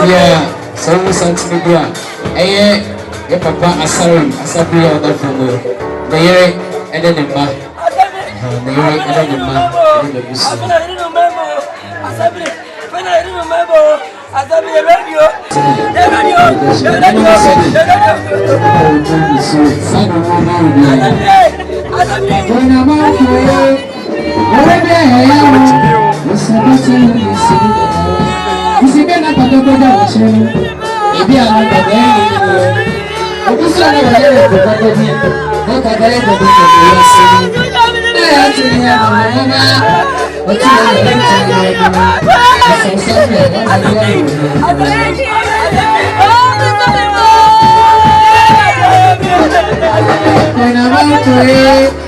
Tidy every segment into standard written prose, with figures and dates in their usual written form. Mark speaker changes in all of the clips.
Speaker 1: Yeah, so something good. Hey, your papa Asari, Asabi on the phone. The year and then the ma. The year and then the ma. And the business. I didn't remember. Asabi, when I didn't remember. Asabi, the radio. The radio. The radio. When I'm out here, wherever I am, it's a bit you see, I'm not going to watch you. If you are not going to if you saw me, I would have to be. Look at the end of the when I'm out to it,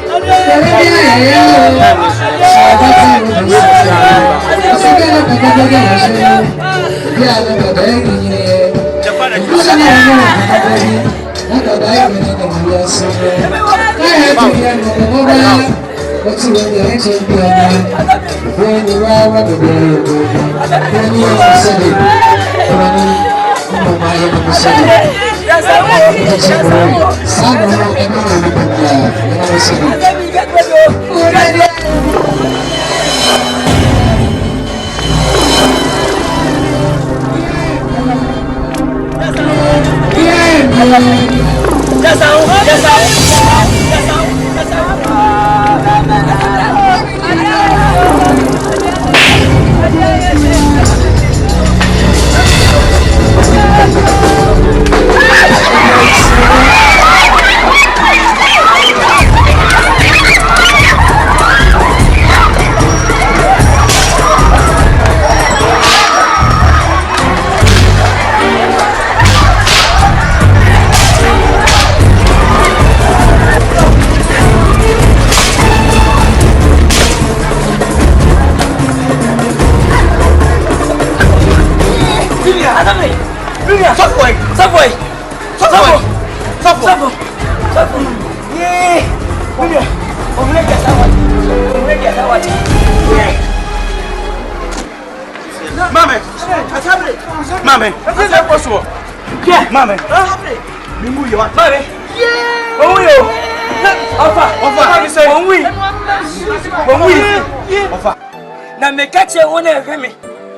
Speaker 2: na me catch one ehweme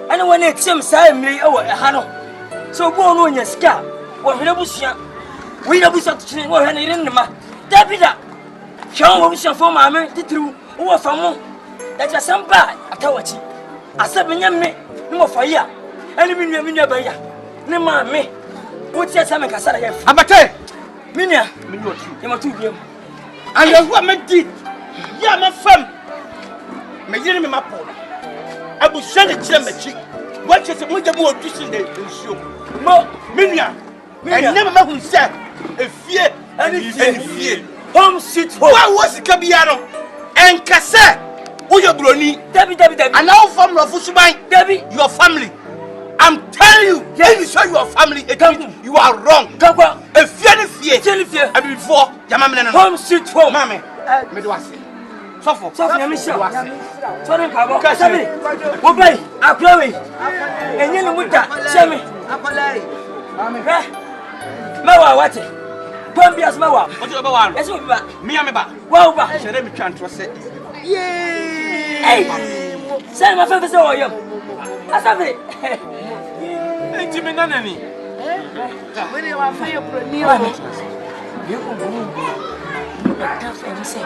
Speaker 2: ana one etiem saa mmiri e wo ha no so go no nya sika wo hwere busua we na busua tchine wo hwere ne rinma dabida hwan wo busua fo maame titiriw wo fa mo da ja samba atawachi asabenya me mo fa ya ani minua ba ya ne maame wo tia sa me kasara ya
Speaker 3: abate
Speaker 2: minua ya matu biem
Speaker 3: and who am di ya ma fam me yiri me mapo abu shade kire machi what you say mo je mo odusin de nsuo mo minua and never ma hun say efie ani fie home sit home wa wo sika bia no Nkansah wo ye broni
Speaker 2: Dabi
Speaker 3: and now from Rofusuban
Speaker 2: Dabi
Speaker 3: your family I'm telling you if you show your family you are wrong
Speaker 2: Kwadwo
Speaker 3: efie and before yama me no
Speaker 2: home sit home
Speaker 3: mama me do ase sofo
Speaker 2: na me sha sorry pabo kasabi wo bai akrowe enye ni muta chemi
Speaker 3: apalai
Speaker 2: mama he mawa wate Pombias mawa
Speaker 3: o ti o ba wa
Speaker 2: no eso ba
Speaker 3: me ya me ba
Speaker 2: wa ba
Speaker 3: shere me twa ntro se
Speaker 2: hey say ma fa fa se wo yam asabe
Speaker 3: enti me nanani
Speaker 2: we wa fa yo pro ni o yo ko bu ka fa ni se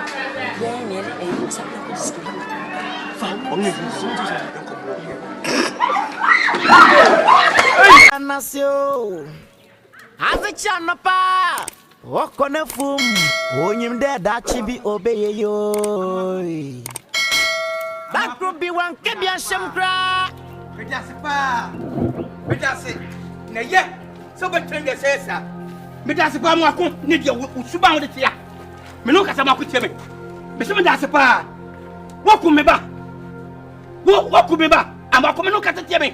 Speaker 2: ye ni e yo sa ko ski fa o ni so to sa ko
Speaker 4: Anasio Azicha no pa Okone fum Onyim de dachi bi obeye yo Akrobi wan kebia shemkra
Speaker 3: Medase pa medase na ye so betwenge sesa medase pa mo akon ne dia usuba wo de tia me no kasa ma ko tie me me so medase pa woku me ba woku me ba amako me no kasa tie me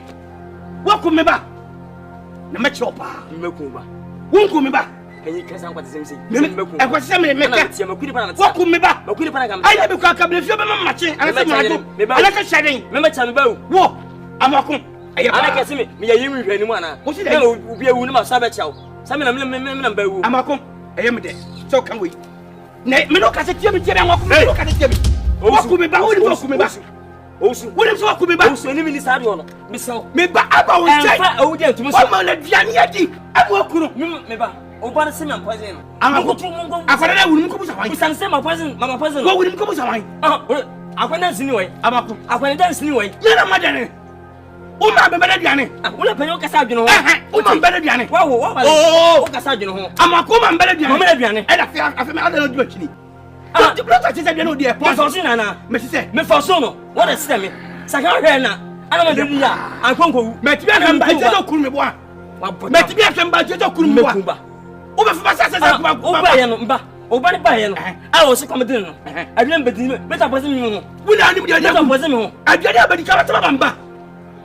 Speaker 3: woku me ba na me chopa
Speaker 2: meku ba
Speaker 3: woku me ba
Speaker 2: kanyi kasa kwate semse
Speaker 3: meku e kwase me meka woku me ba
Speaker 2: makuri pana gam
Speaker 3: ai be kwa kabla fio be ma mache ana se ma go ana ka shaden
Speaker 2: me ma chame ba
Speaker 3: wo amako
Speaker 2: ana kese me ya yimi hwani mu ana na obi ewu ni ma sabe chawo sami na me ba ewu
Speaker 3: amakom eye me de so kan we na me no ka se tie me tie me wakum me no ka se tie me wakum me ba woni wakum me ba osu woni so wakum me ba
Speaker 2: osu ni mi ni sade ono me so
Speaker 3: me ba aba won chai
Speaker 2: fa ewu de ntumi so
Speaker 3: ma na diane yadi amu akuru
Speaker 2: me ba o ba se me poison no
Speaker 3: amakom afara na woni mko busa wan
Speaker 2: busan se ma poison mama poison
Speaker 3: go woni mko busa wan
Speaker 2: akwana sini wai
Speaker 3: amakom
Speaker 2: akwana dan sini wai
Speaker 3: na madane o ma be bele diane
Speaker 2: wona panyo kasa adwene ho
Speaker 3: o ma bele diane
Speaker 2: wa o kasa adwene ho
Speaker 3: amakom ma bele diane
Speaker 2: ma bele diane
Speaker 3: e da afi me adana du akini ti brother ti se diane o di e
Speaker 2: me forso na
Speaker 3: me se
Speaker 2: me forso no what is them saka hwe na ana ma dem ya ankonko wu
Speaker 3: me ti bi aka mba je do kuru me bo a me ti bi aka mba je do kuru me bo a o be fa sa kuma
Speaker 2: o ba ye no mba o ba ni ba ye no a o se komedin no adwene mbedin me ta pozi mi ho
Speaker 3: wona ni me
Speaker 2: ta pozi mi ho
Speaker 3: adwene abedi ka ba mba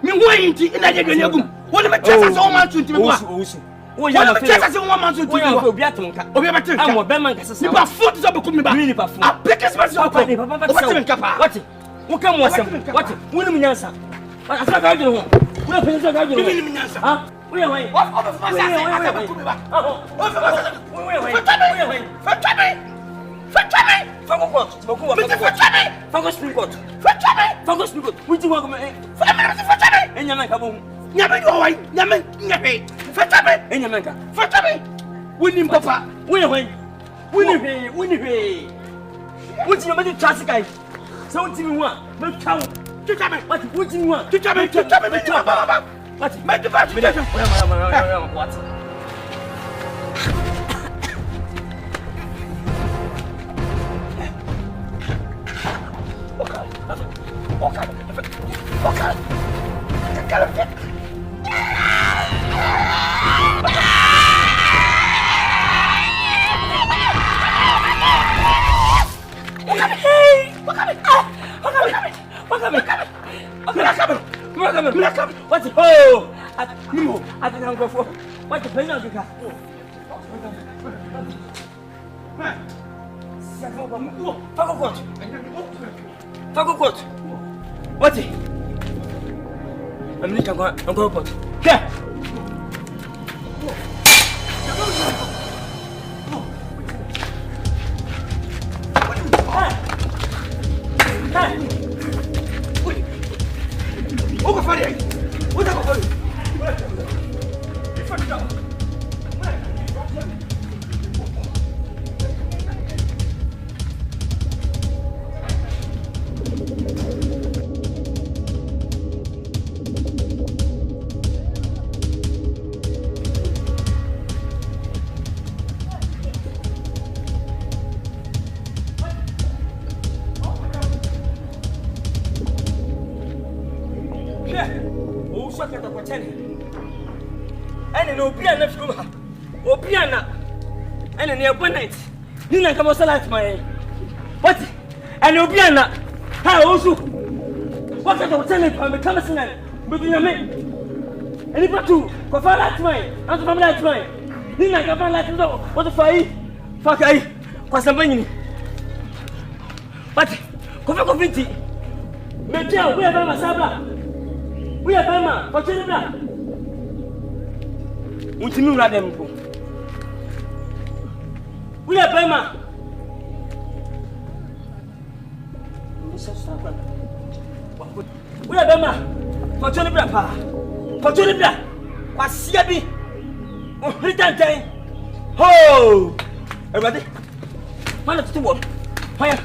Speaker 3: mi woyinti ina je dwene agum wona me chesa se o man tunti me bo a
Speaker 2: wo ya
Speaker 3: me chesa se o man tunti me bo
Speaker 2: wo obi atonka
Speaker 3: obi atonka
Speaker 2: a mo be man kasa sa
Speaker 3: ni ba foot so be kum me ba
Speaker 2: ni pa fu
Speaker 3: a pekes ba so ko
Speaker 2: ni papa
Speaker 3: o ba te nka pa
Speaker 2: what wo kam wo sem what wo ni munyansa asa ka dwene ho wo pe so ka dwene ho
Speaker 3: ni munyansa
Speaker 2: ha wo ya wai
Speaker 3: o be fa sa se aka ba kum me ba o be fa sa
Speaker 2: wo ya wai Fago court, Fago Spring Court. Fago Spring Court. We do want to and Yamanka.
Speaker 3: Nyame yo wai, nyame. Fatabe,
Speaker 2: And Yamanka.
Speaker 3: Fatabe. Winning papa.
Speaker 2: Winnie. What's your mother classic guy? So what do you want? But count. What do you want?
Speaker 3: To tell me, what? Make the batch.
Speaker 2: What?
Speaker 3: Okay.
Speaker 2: What's oh? I can't go for what's the plan of the car? Fago court. What? I'm not going to go pot. Here. And no be enough to her. Oh, piano. And in your bonnet. You know, come on, my what? And no piano. How also? What kind of tenant from the Kamasina? But you may. And if I do, for far that way, and from that way. You know, come on, like what the fire? Fuck, I was a money. But, Coffee Vinti. Metel, we are Bama Sabla. We are Bama, but you know. Untimi wura dem ko we are Bema we are Bema for bra kwasia bi o hritantan ho everybody man to wo fire